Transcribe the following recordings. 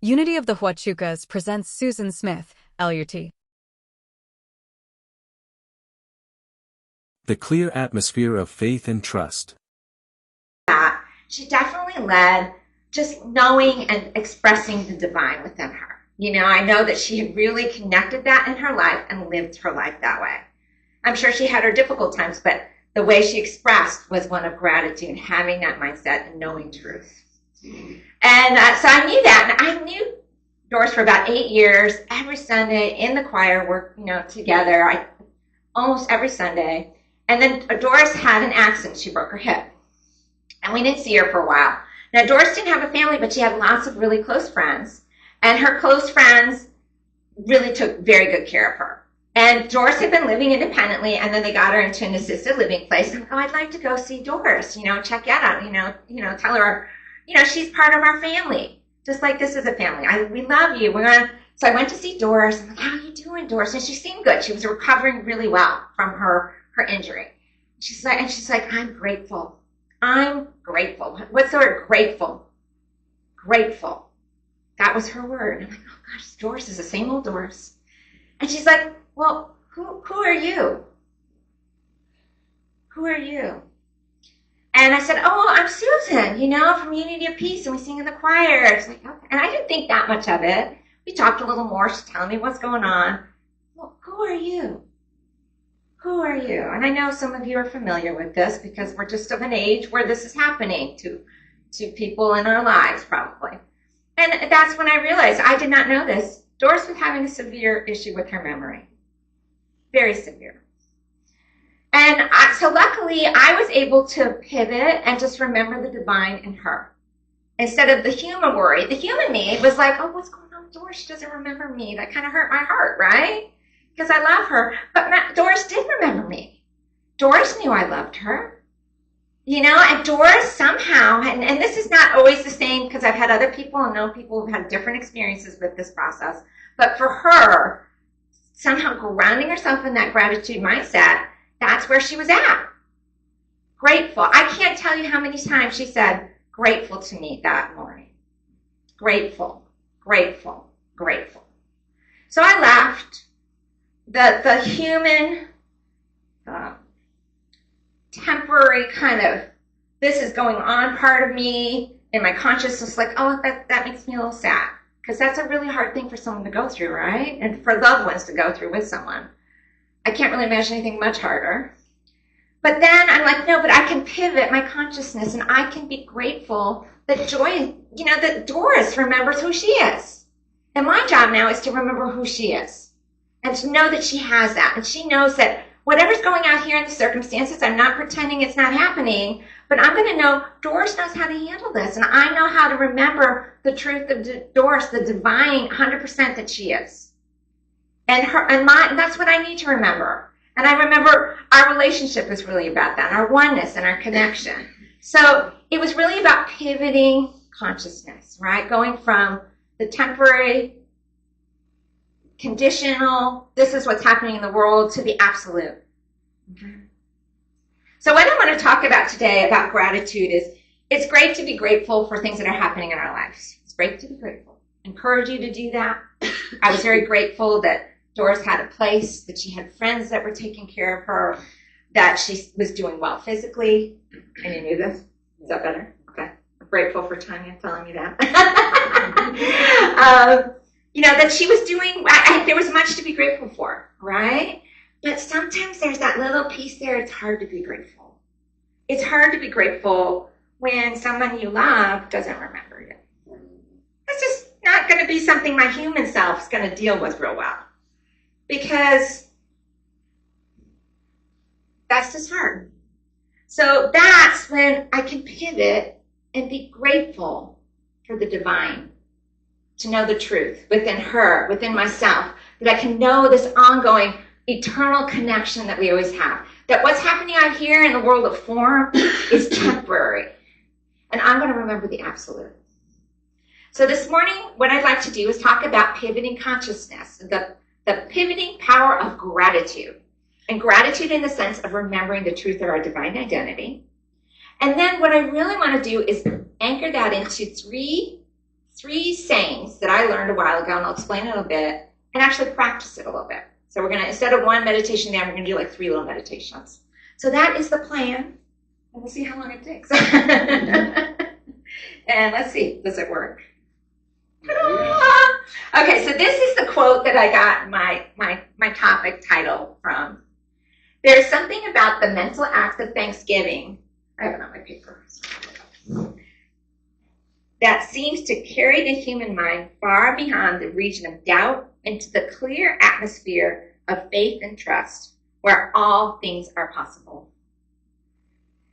Unity of the Huachucas presents Susan Smith, LUT. The clear atmosphere of faith and trust. That she definitely led just knowing and expressing the divine within her. You know, I know that she had really connected that in her life and lived her life that way. I'm sure she had her difficult times, but the way she expressed was one of gratitude, having that mindset and knowing truth. And so I knew that, and I knew Doris for about 8 years. Every Sunday in the choir, we're together. Almost every Sunday. And then Doris had an accident. She broke her hip, and we didn't see her for a while. Now Doris didn't have a family, but she had lots of really close friends, and her close friends really took very good care of her. And Doris had been living independently, and then they got her into an assisted living place. I'm like, oh, I'd like to go see Doris, check that out, tell her, she's part of our family, just like this is a family. We love you. So I went to see Doris. I'm like, how are you doing, Doris? And she seemed good. She was recovering really well from her injury. She's like, I'm grateful. I'm grateful. What's the word? Grateful. Grateful. That was her word. I'm like, oh gosh, Doris is the same old Doris. And she's like, well, who are you? Who are you? And I said, oh, I'm Susan, from Unity of Peace, and we sing in the choir. It's like, okay. And I didn't think that much of it. We talked a little more. She's telling me what's going on. Well, who are you? Who are you? And I know some of you are familiar with this because we're just of an age where this is happening to people in our lives, probably. And that's when I realized I did not know this. Doris was having a severe issue with her memory. Very severe. And so luckily, I was able to pivot and just remember the divine in her. Instead of the human worry. The human me was like, oh, what's going on with Doris? She doesn't remember me. That kind of hurt my heart, right? Because I love her. But Doris did remember me. Doris knew I loved her. And Doris somehow, and this is not always the same because I've had other people and know people who've had different experiences with this process. But for her, somehow grounding herself in that gratitude mindset, that's where she was at. Grateful. I can't tell you how many times she said grateful to me that morning. Grateful, grateful, grateful. So I left. The human, temporary kind of, this is going on part of me in my consciousness, like, oh, that makes me a little sad. Because that's a really hard thing for someone to go through, right? And for loved ones to go through with someone. I can't really imagine anything much harder. But then I'm like, no, but I can pivot my consciousness and I can be grateful that that Doris remembers who she is. And my job now is to remember who she is. And to know that she has that. And she knows that whatever's going out here in the circumstances, I'm not pretending it's not happening, but I'm going to know Doris knows how to handle this. And I know how to remember the truth of Doris, the divine 100% that she is. And that's what I need to remember. And I remember our relationship is really about that, our oneness and our connection. So it was really about pivoting consciousness, right? Going from the temporary, conditional, this is what's happening in the world, to the absolute. Okay. So what I want to talk about today about gratitude is it's great to be grateful for things that are happening in our lives. It's great to be grateful. Encourage you to do that. I was very grateful that Doris had a place, that she had friends that were taking care of her, that she was doing well physically. And you knew this? Is that better? Okay. I'm grateful for Tanya telling me that. That she was doing, there was much to be grateful for, right? But sometimes there's that little piece there, it's hard to be grateful. It's hard to be grateful when someone you love doesn't remember you. That's just not going to be something my human self is going to deal with real well. Because that's just hard. So that's when I can pivot and be grateful for the divine. To know the truth within her, within myself, that I can know this ongoing eternal connection that we always have. That what's happening out here in the world of form is temporary. And I'm going to remember the absolute. So this morning, what I'd like to do is talk about pivoting consciousness, the pivoting power of gratitude. And gratitude in the sense of remembering the truth of our divine identity. And then what I really want to do is anchor that into three 3 sayings that I learned a while ago, and I'll explain it a bit, and actually practice it a little bit. So we're going to, instead of 1 meditation there, we're going to do like 3 little meditations. So that is the plan, and we'll see how long it takes. And let's see, does it work? Okay, so this is the quote that I got my topic title from. There's something about the mental act of Thanksgiving, I have it on my paper, that seems to carry the human mind far beyond the region of doubt into the clear atmosphere of faith and trust, where all things are possible.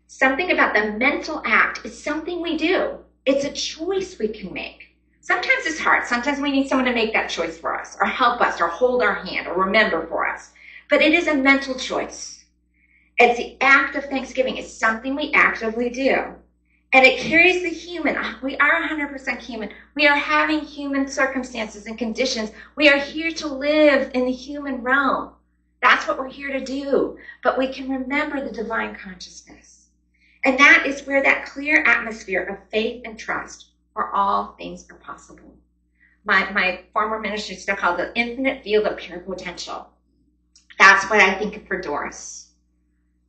Something about the mental act is something we do. It's a choice we can make. Sometimes it's hard. Sometimes we need someone to make that choice for us, or help us, or hold our hand, or remember for us. But it is a mental choice. It's the act of Thanksgiving. It's something we actively do. And it carries the human. We are 100% human. We are having human circumstances and conditions. We are here to live in the human realm. That's what we're here to do. But we can remember the divine consciousness. And that is where that clear atmosphere of faith and trust, where all things are possible. My former ministry still called the infinite field of pure potential. That's what I think of for Doris.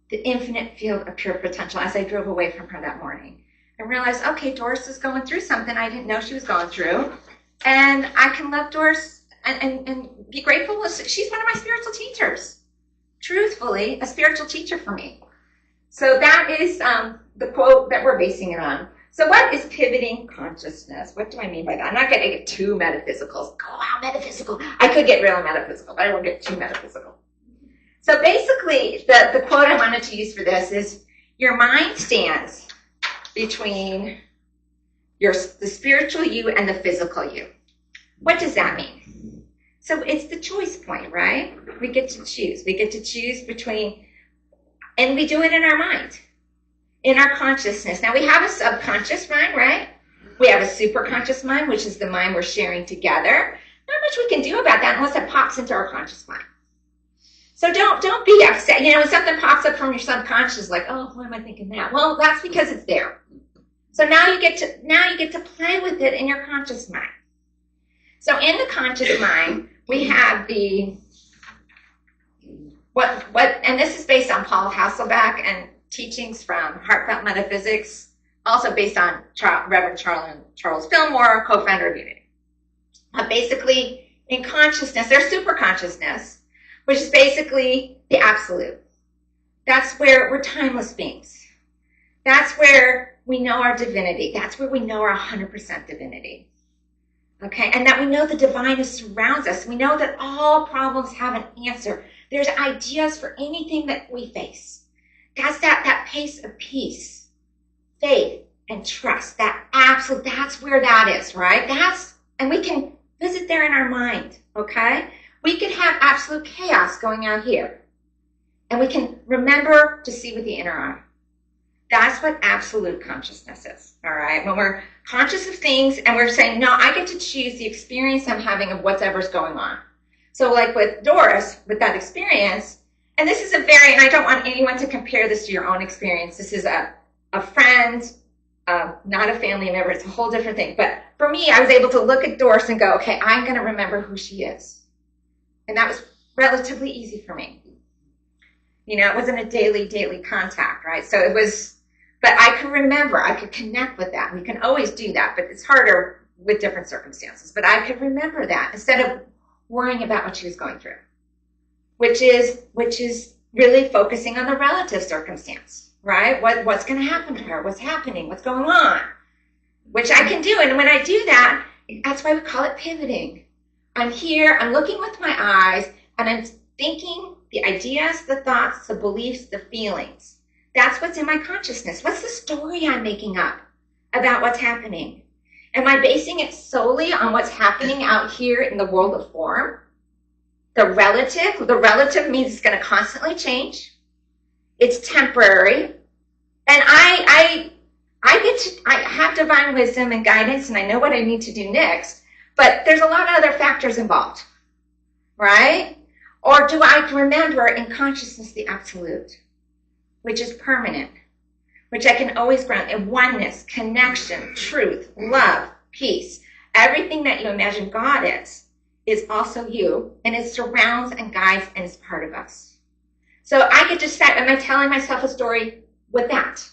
The infinite field of pure potential as I drove away from her that morning. And realized, okay, Doris is going through something I didn't know she was going through. And I can love Doris and be grateful. She's one of my spiritual teachers. Truthfully, a spiritual teacher for me. So that is the quote that we're basing it on. So what is pivoting consciousness? What do I mean by that? I'm not going to get too metaphysical. Oh, wow, metaphysical. I could get real metaphysical, but I won't get too metaphysical. So basically, the quote I wanted to use for this is, your mind stands between the spiritual you and the physical you. What does that mean? So it's the choice point, right? We get to choose. We get to choose between, and we do it in our mind, in our consciousness. Now we have a subconscious mind, right? We have a superconscious mind, which is the mind we're sharing together. Not much we can do about that unless it pops into our conscious mind. So don't be upset. You know, when something pops up from your subconscious, like, oh, why am I thinking that? Well, that's because it's there. So now you get to play with it in your conscious mind. So in the conscious mind, we have and this is based on Paul Hasselbeck and teachings from Heartfelt Metaphysics, also based on Reverend Charles Fillmore, co-founder of Unity. Basically, in consciousness, there's superconsciousness, which is basically the absolute. That's where we're timeless beings. That's where we know our divinity. That's where we know our 100% divinity. Okay, and that we know the divine surrounds us. We know that all problems have an answer. There's ideas for anything that we face. That's that pace of peace, faith, and trust. That absolute, that's where that is, right? And we can visit there in our mind, okay? We could have absolute chaos going on here. And we can remember to see with the inner eye. That's what absolute consciousness is, all right? When we're conscious of things and we're saying, no, I get to choose the experience I'm having of whatever's going on. So like with Doris, with that experience, and this is and I don't want anyone to compare this to your own experience. This is a friend, not a family member. It's a whole different thing. But for me, I was able to look at Doris and go, okay, I'm going to remember who she is. And that was relatively easy for me. You know, it wasn't a daily contact, right? So it was, but I could remember, I could connect with that. We can always do that, but it's harder with different circumstances. But I could remember that instead of worrying about what she was going through, which is really focusing on the relative circumstance, right? What's going to happen to her? What's happening? What's going on? Which I can do. And when I do that, that's why we call it pivoting. I'm here, I'm looking with my eyes, and I'm thinking the ideas, the thoughts, the beliefs, the feelings. That's what's in my consciousness. What's the story I'm making up about what's happening? Am I basing it solely on what's happening out here in the world of form? The relative means it's going to constantly change. It's temporary. And I have divine wisdom and guidance, and I know what I need to do next. But there's a lot of other factors involved, right? Or do I remember in consciousness the absolute, which is permanent, which I can always ground in oneness, connection, truth, love, peace. Everything that you imagine God is also you, and it surrounds and guides and is part of us. So I get to set, am I telling myself a story with that?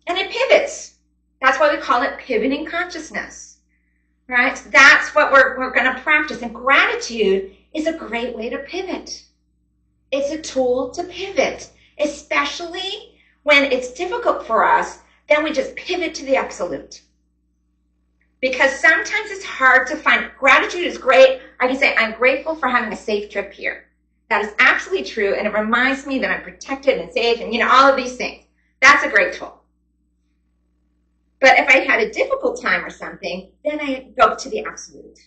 And it pivots. That's why we call it pivoting consciousness, right? So that's what we're going to practice. And gratitude is a great way to pivot. It's a tool to pivot, especially when it's difficult for us. Then we just pivot to the absolute. Because sometimes it's hard to find. Gratitude is great. I can say, I'm grateful for having a safe trip here. That is absolutely true. And it reminds me that I'm protected and safe and, all of these things. That's a great tool. But if I had a difficult time or something, then I go to the absolute,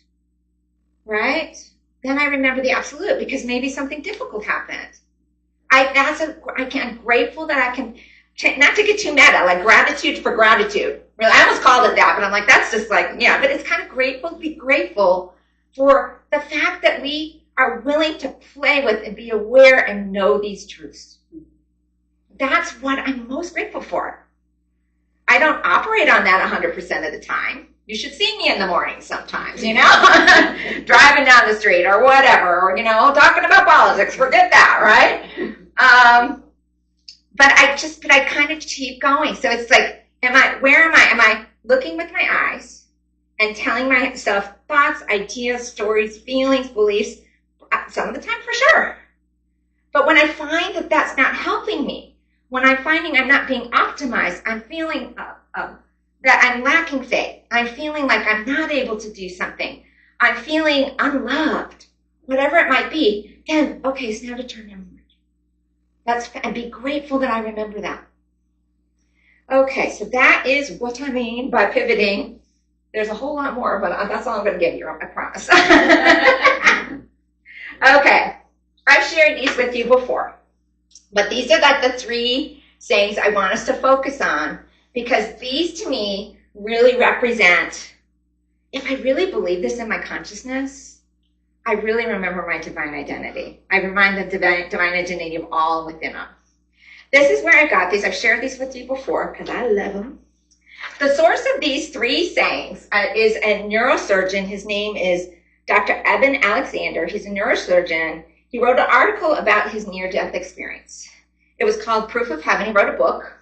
right? Then I remember the absolute because maybe something difficult happened. I'm grateful that I can, not to get too meta, like gratitude for gratitude. Really, I almost called it that, but I'm like, that's just like, yeah, but it's kind of grateful to be grateful for the fact that we are willing to play with and be aware and know these truths. That's what I'm most grateful for. I don't operate on that 100% of the time. You should see me in the morning sometimes, driving down the street or whatever, or, talking about politics. Forget that, right? But I kind of keep going. So it's like, where am I? Am I looking with my eyes and telling myself thoughts, ideas, stories, feelings, beliefs, some of the time for sure. But when I find that that's not helping me, when I'm finding I'm not being optimized, I'm feeling that I'm lacking faith. I'm feeling like I'm not able to do something. I'm feeling unloved, whatever it might be. Then, okay, it's now to turn inward. And be grateful that I remember that. Okay, so that is what I mean by pivoting. There's a whole lot more, but that's all I'm going to give you, I promise. Okay, I've shared these with you before. But these are like the 3 sayings I want us to focus on because these to me really represent, if I really believe this in my consciousness, I really remember my divine identity. I remind the divine identity of all within us. This is where I got these. I've shared these with you before because I love them. The source of these 3 sayings is a neurosurgeon. His name is Dr. Eben Alexander. He's a neurosurgeon. He wrote an article about his near-death experience. It was called Proof of Heaven. He wrote a book.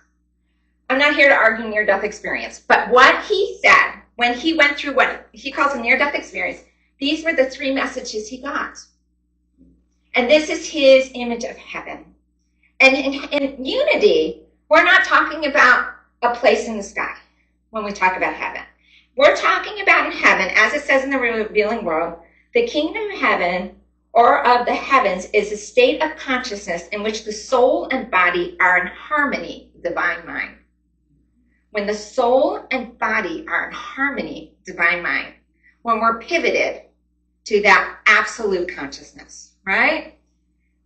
I'm not here to argue near-death experience, but what he said when he went through what he calls a near-death experience, these were the 3 messages he got. And this is his image of heaven. And in unity, we're not talking about a place in the sky when we talk about heaven. We're talking about in heaven, as it says in the Revealing World, the kingdom of heaven or of the heavens is a state of consciousness in which the soul and body are in harmony with divine mind. When the soul and body are in harmony with divine mind, when we're pivoted to that absolute consciousness, right?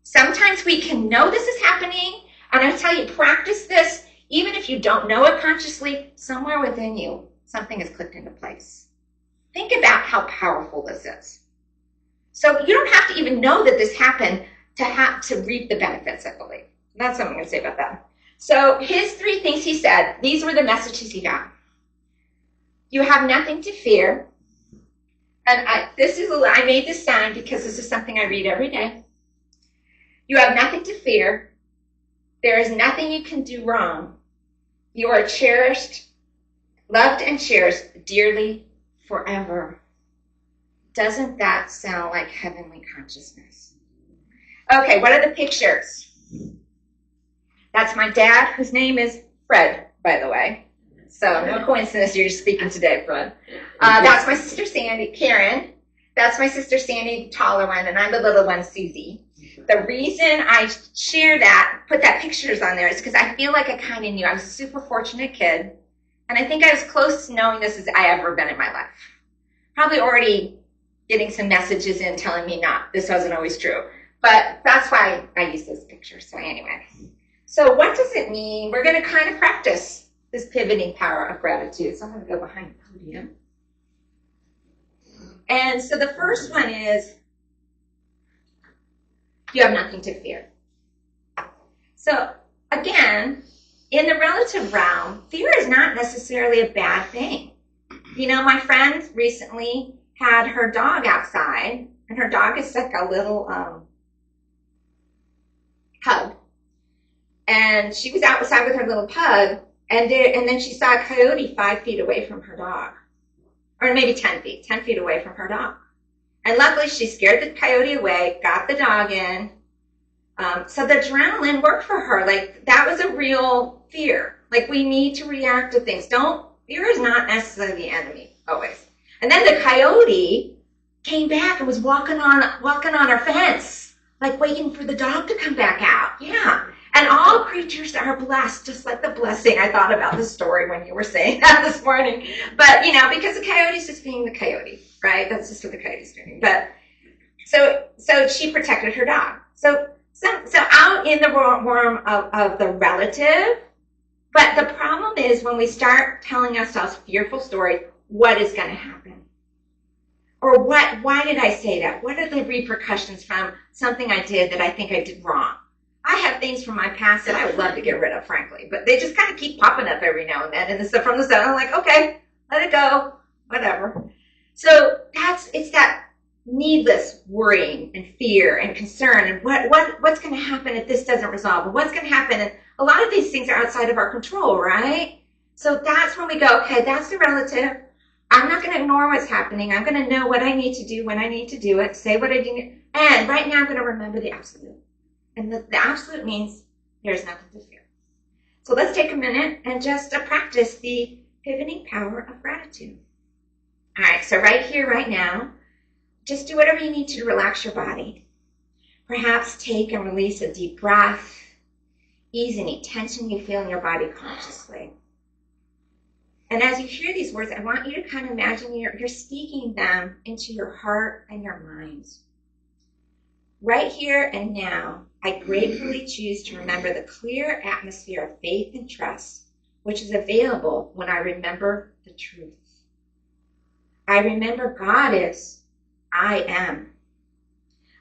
Sometimes we can know this is happening, and I tell you, practice this, even if you don't know it consciously, somewhere within you, something has clicked into place. Think about how powerful this is. So you don't have to even know that this happened to reap the benefits, I believe. That's what I'm going to say about that. So his 3 things he said, these were the messages he got. You have nothing to fear. And I made this sign because this is something I read every day. You have nothing to fear. There is nothing you can do wrong. You are cherished, loved and cherished dearly forever. Doesn't that sound like heavenly consciousness? Okay, what are the pictures? That's my dad, whose name is Fred, by the way. So no coincidence you're speaking today, Fred. That's my sister Sandy, Karen. That's my sister Sandy, the taller one, and I'm the little one, Susie. The reason I share that, put that pictures on there, is because I feel like I kind of knew. I was a super fortunate kid, and I think I was close to knowing this as I ever been in my life. Probably already getting some messages in telling me this wasn't always true. But that's why I use those pictures. So anyway. So what does it mean? We're going to kind of practice this pivoting power of gratitude. So I'm going to go behind the podium. And so the first one is, you have nothing to fear. So again, in the relative realm, fear is not necessarily a bad thing. You know, my friend recently had her dog outside, and her dog is like a little pug. And she was outside with her little pug, and then she saw a coyote 5 feet away from her dog, or maybe 10 feet away from her dog. And luckily, she scared the coyote away, got the dog in. So the adrenaline worked for her. Like, that was a real fear. Like, we need to react to things. Fear is not necessarily the enemy, always. And then the coyote came back and was walking on our fence, like waiting for the dog to come back out. Yeah. And all creatures are blessed, just like the blessing. I thought about the story when you were saying that this morning. But, you know, because the coyote's just being the coyote, right? That's just what the coyote's doing. But so she protected her dog. So out in the realm of the relative, but the problem is when we start telling ourselves fearful stories, what is going to happen? Or why did I say that? What are the repercussions from something I did that I think I did wrong? I have things from my past that I would love to get rid of, frankly, but they just kind of keep popping up every now and then. And from the sun, I'm like, okay, let it go, whatever. So it's that needless worrying and fear and concern and what's going to happen if this doesn't resolve, or what's going to happen. And a lot of these things are outside of our control, right? So that's when we go, okay, that's the relative. I'm not going to ignore what's happening. I'm going to know what I need to do when I need to do it, say what I do. And right now I'm going to remember the absolute. And the absolute means there's nothing to fear. So let's take a minute and just practice the pivoting power of gratitude. All right, so right here, right now, just do whatever you need to relax your body. Perhaps take and release a deep breath. Ease any tension you feel in your body consciously. And as you hear these words, I want you to kind of imagine you're speaking them into your heart and your mind. Right here and now, I gratefully choose to remember the clear atmosphere of faith and trust, which is available when I remember the truth. I remember God is, I am.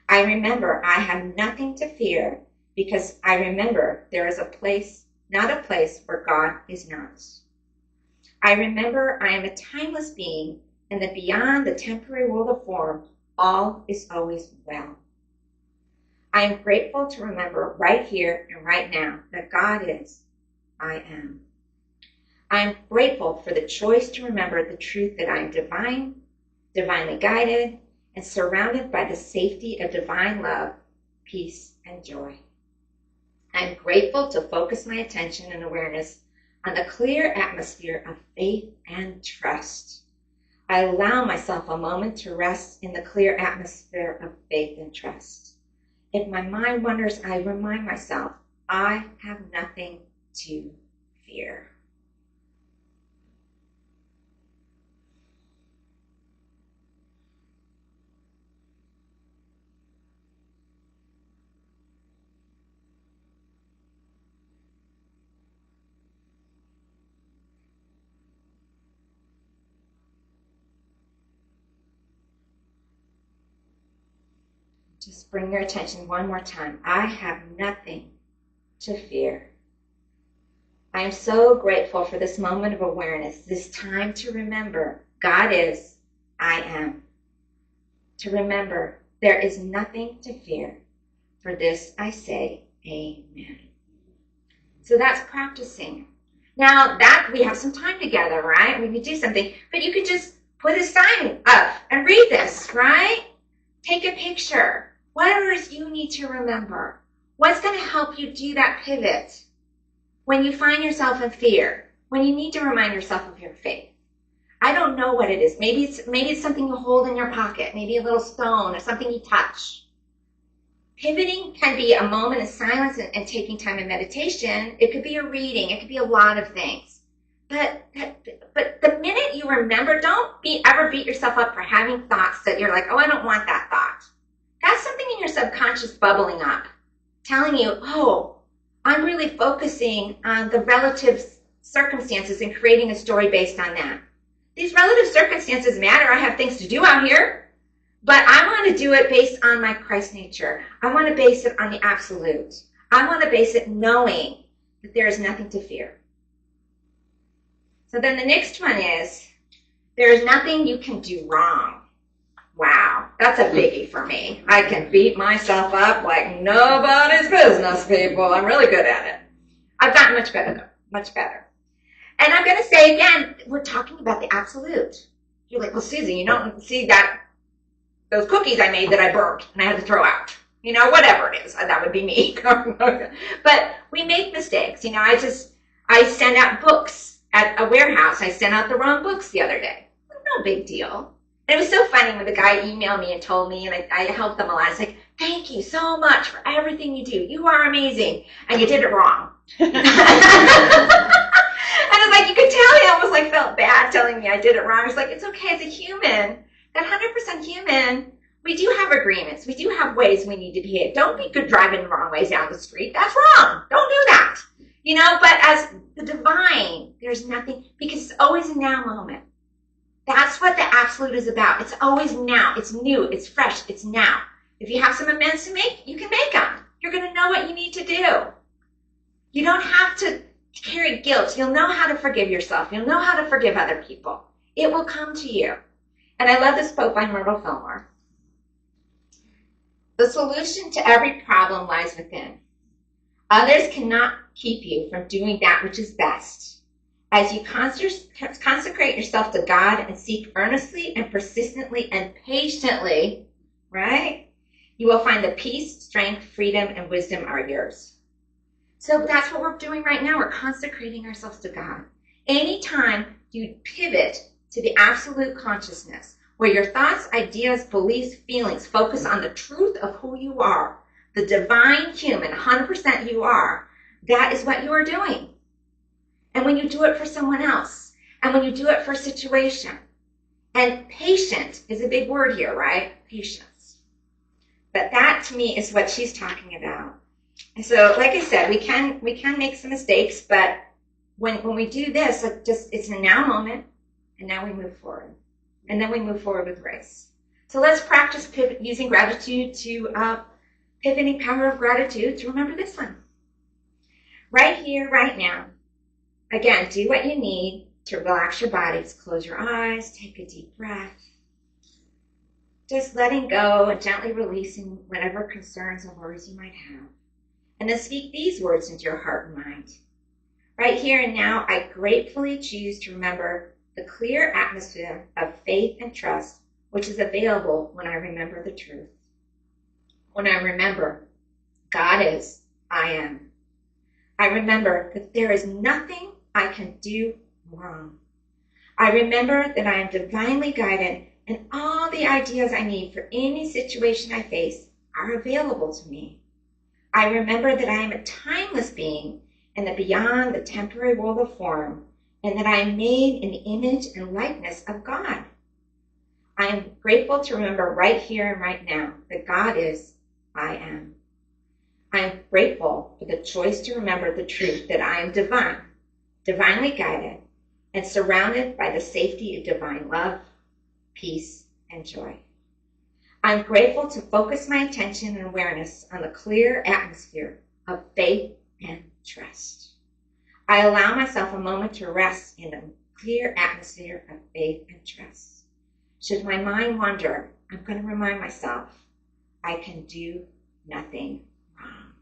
I remember I have nothing to fear because I remember there is a place, not a place where God is not. I remember I am a timeless being and that beyond the temporary world of form, all is always well. I am grateful to remember right here and right now that God is, I am. I am grateful for the choice to remember the truth that I am divine, divinely guided, and surrounded by the safety of divine love, peace, and joy. I am grateful to focus my attention and awareness on the clear atmosphere of faith and trust. I allow myself a moment to rest in the clear atmosphere of faith and trust. If my mind wanders, I remind myself, I have nothing to fear. Just bring your attention one more time. I have nothing to fear. I am so grateful for this moment of awareness, this time to remember God is, I am. To remember there is nothing to fear. For this I say, amen. So that's practicing. Now that we have some time together, right? We could do something, but you could just put a sign up and read this, right? Take a picture. Whatever you need to remember. What's going to help you do that pivot when you find yourself in fear, when you need to remind yourself of your faith? I don't know what it is. Maybe it's something you hold in your pocket, maybe a little stone or something you touch. Pivoting can be a moment of silence and taking time in meditation. It could be a reading. It could be a lot of things. But the minute you remember, don't ever beat yourself up for having thoughts that you're like, oh, I don't want that thought. That's something in your subconscious bubbling up, telling you, oh, I'm really focusing on the relative circumstances and creating a story based on that. These relative circumstances matter. I have things to do out here, but I want to do it based on my Christ nature. I want to base it on the absolute. I want to base it knowing that there is nothing to fear. So then the next one is There's nothing you can do wrong. Wow, that's a biggie for me. I can beat myself up like nobody's business, people. I'm really good at it. I've gotten much better, though. Much better. And I'm going to say again, we're talking about the absolute. You're like, well, Susan, you don't see that those cookies I made that I burnt and I had to throw out. You know, whatever it is. That would be me. But we make mistakes. You know, I send out books at a warehouse. I sent out the wrong books the other day. No big deal. And it was so funny when the guy emailed me and told me, and I helped them a lot. I was like, thank you so much for everything you do. You are amazing. And you did it wrong. And I was like, you could tell he almost like felt bad telling me I did it wrong. I was like, it's okay. As a human, that 100% human, we do have agreements. We do have ways we need to behave. Don't be good driving the wrong ways down the street. That's wrong. Don't do that. You know, but as the divine, there's nothing, because it's always a now moment. That's what the absolute is about. It's always now. It's new. It's fresh. It's now. If you have some amends to make, you can make them. You're going to know what you need to do. You don't have to carry guilt. You'll know how to forgive yourself. You'll know how to forgive other people. It will come to you. And I love this quote by Myrtle Fillmore. The solution to every problem lies within. Others cannot keep you from doing that which is best. As you consecrate yourself to God and seek earnestly and persistently and patiently, right, you will find the peace, strength, freedom, and wisdom are yours. So that's what we're doing right now. We're consecrating ourselves to God. Anytime you pivot to the absolute consciousness, where your thoughts, ideas, beliefs, feelings focus on the truth of who you are, the divine human, 100% you are, that is what you are doing. And when you do it for someone else, and when you do it for a situation, and patient is a big word here, right? Patience. But that to me is what she's talking about. And so, like I said, we can make some mistakes, but when we do this, it's a now moment, and now we move forward. And then we move forward with grace. So let's practice using gratitude to pivoting power of gratitude to remember this one. Right here, right now. Again, do what you need to relax your body. Just close your eyes, take a deep breath. Just letting go and gently releasing whatever concerns or worries you might have. And then speak these words into your heart and mind. Right here and now, I gratefully choose to remember the clear atmosphere of faith and trust, which is available when I remember the truth. When I remember God is, I am. I remember that there is nothing I can do wrong. I remember that I am divinely guided and all the ideas I need for any situation I face are available to me. I remember that I am a timeless being and that beyond the temporary world of form, and that I am made in the image and likeness of God. I am grateful to remember right here and right now that God is, I am. I am grateful for the choice to remember the truth that I am divine, divinely guided, and surrounded by the safety of divine love, peace, and joy. I'm grateful to focus my attention and awareness on the clear atmosphere of faith and trust. I allow myself a moment to rest in the clear atmosphere of faith and trust. Should my mind wander, I'm going to remind myself, I can do nothing wrong.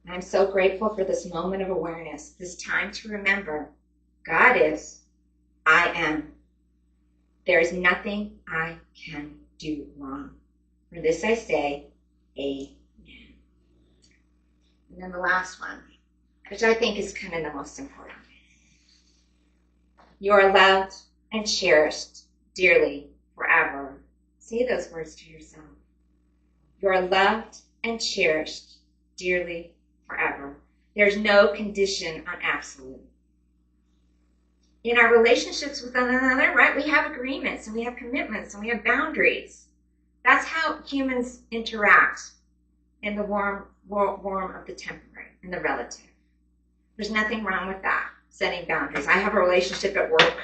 I'm so grateful for this moment of awareness, this time to remember God is, I am. There is nothing I can do wrong. For this I say, amen. And then the last one, which I think is kind of the most important. You are loved and cherished dearly forever. Say those words to yourself. You are loved and cherished dearly forever. There's no condition on absolute. In our relationships with one another, right, we have agreements and we have commitments and we have boundaries. That's how humans interact in the warm of the temporary. and the relative. There's nothing wrong with that, setting boundaries. I have a relationship at work.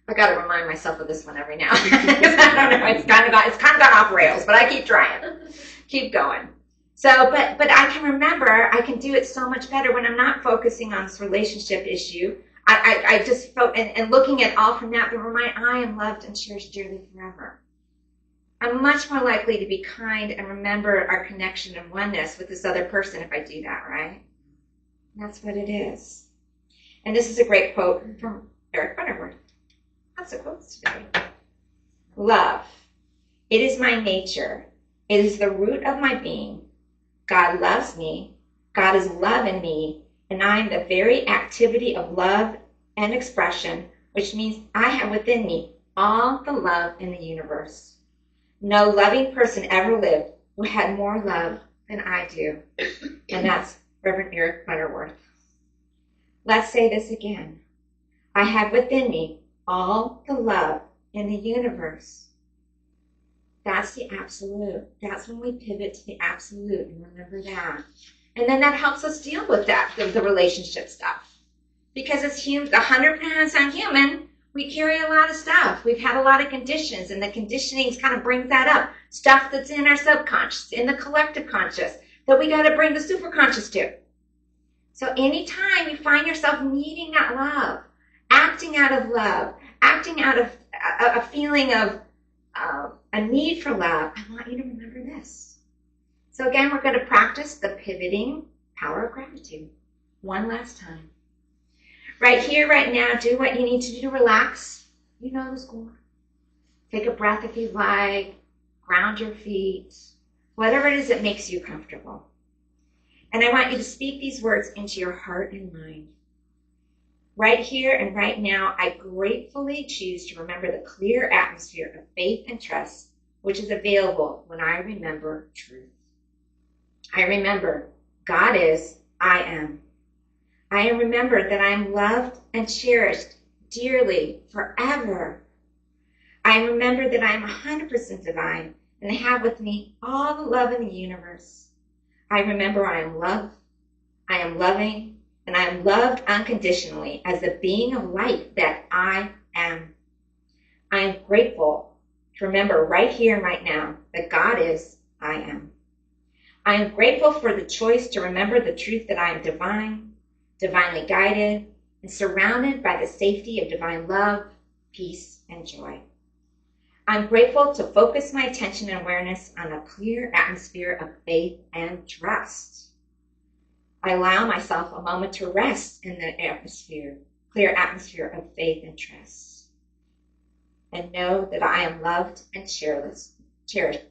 I got to remind myself of this one every now and then. I don't know, it's kind of gone off rails, but I keep trying. Keep going. So, but I can remember, I can do it so much better when I'm not focusing on this relationship issue. I just and looking at all from that, but remind, I am loved and cherished dearly forever. I'm much more likely to be kind and remember our connection and oneness with this other person if I do that, right? And that's what it is. And this is a great quote from Eric Butterworth. Lots of quotes today. Love. It is my nature. It is the root of my being. God loves me. God is love in me. And I am the very activity of love and expression, which means I have within me all the love in the universe. No loving person ever lived who had more love than I do. And that's Reverend Eric Butterworth. Let's say this again. I have within me all the love in the universe. That's the absolute. That's when we pivot to the absolute and remember that. And then that helps us deal with that, the relationship stuff. Because as humans, 100% human, we carry a lot of stuff. We've had a lot of conditions, and the conditioning kind of brings that up. Stuff that's in our subconscious, in the collective conscious, that we got to bring the superconscious to. So anytime you find yourself needing that love, acting out of love, acting out of a feeling of a need for love, I want you to remember this. So again, we're going to practice the pivoting power of gratitude. One last time. Right here, right now, do what you need to do to relax. You know the score. Take a breath if you like. Ground your feet. Whatever it is that makes you comfortable. And I want you to speak these words into your heart and mind. Right here and right now, I gratefully choose to remember the clear atmosphere of faith and trust, which is available when I remember truth. I remember God is, I am. I remember that I am loved and cherished dearly forever. I remember that I am 100% divine and have with me all the love in the universe. I remember I am loved, I am loving, and I am loved unconditionally as the being of light that I am. I am grateful to remember right here and right now that God is, I am. I am grateful for the choice to remember the truth that I am divine, divinely guided, and surrounded by the safety of divine love, peace, and joy. I'm grateful to focus my attention and awareness on a clear atmosphere of faith and trust. I allow myself a moment to rest in the atmosphere, clear atmosphere of faith and trust. And know that I am loved and cherished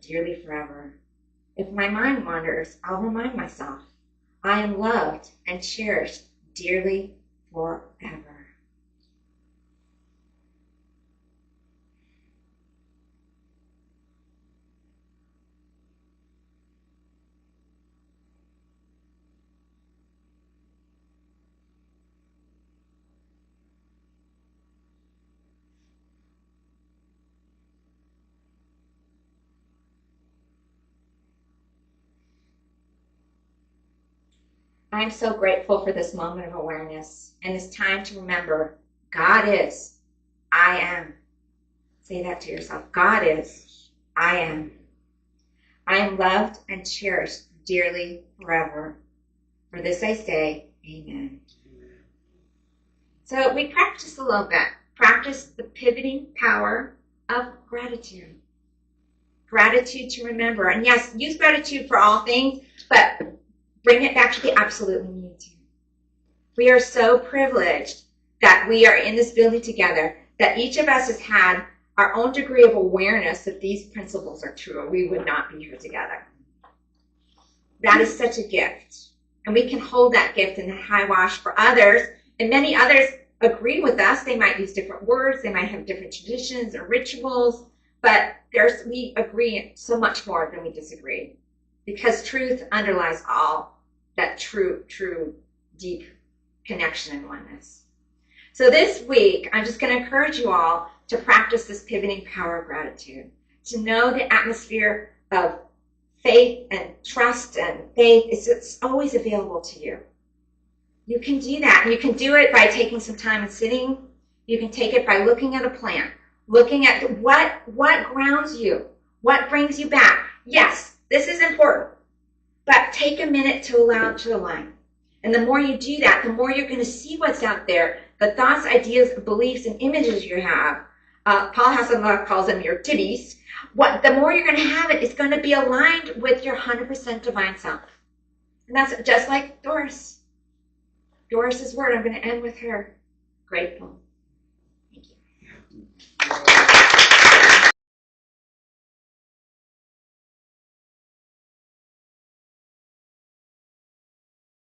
dearly forever. If my mind wanders, I'll remind myself, I am loved and cherished dearly forever. I'm so grateful for this moment of awareness and this time to remember God is, I am. Say that to yourself. God is, I am. I am loved and cherished dearly forever. For this I say, amen. So we practice a little bit. Practice the pivoting power of gratitude. Gratitude to remember. And yes, use gratitude for all things, but bring it back to the absolute when you need to. We are so privileged that we are in this building together, that each of us has had our own degree of awareness that these principles are true, or we would not be here together. That is such a gift. And we can hold that gift in the high wash for others. And many others agree with us. They might use different words. They might have different traditions or rituals. But we agree so much more than we disagree. Because truth underlies all. That true, deep connection and oneness. So this week, I'm just going to encourage you all to practice this pivoting power of gratitude, to know the atmosphere of faith and trust and faith is it's always available to you. You can do that. You can do it by taking some time and sitting. You can take it by looking at a plant, looking at what grounds you, what brings you back. Yes, this is important, but take a minute to allow it to align. And the more you do that, the more you're going to see what's out there, the thoughts, ideas, beliefs, and images you have. Paul Hasselhoff calls them your titties. The more you're going to have it, it's going to be aligned with your 100% divine self. And that's just like Doris. Doris's word, I'm going to end with her. Grateful. Thank you.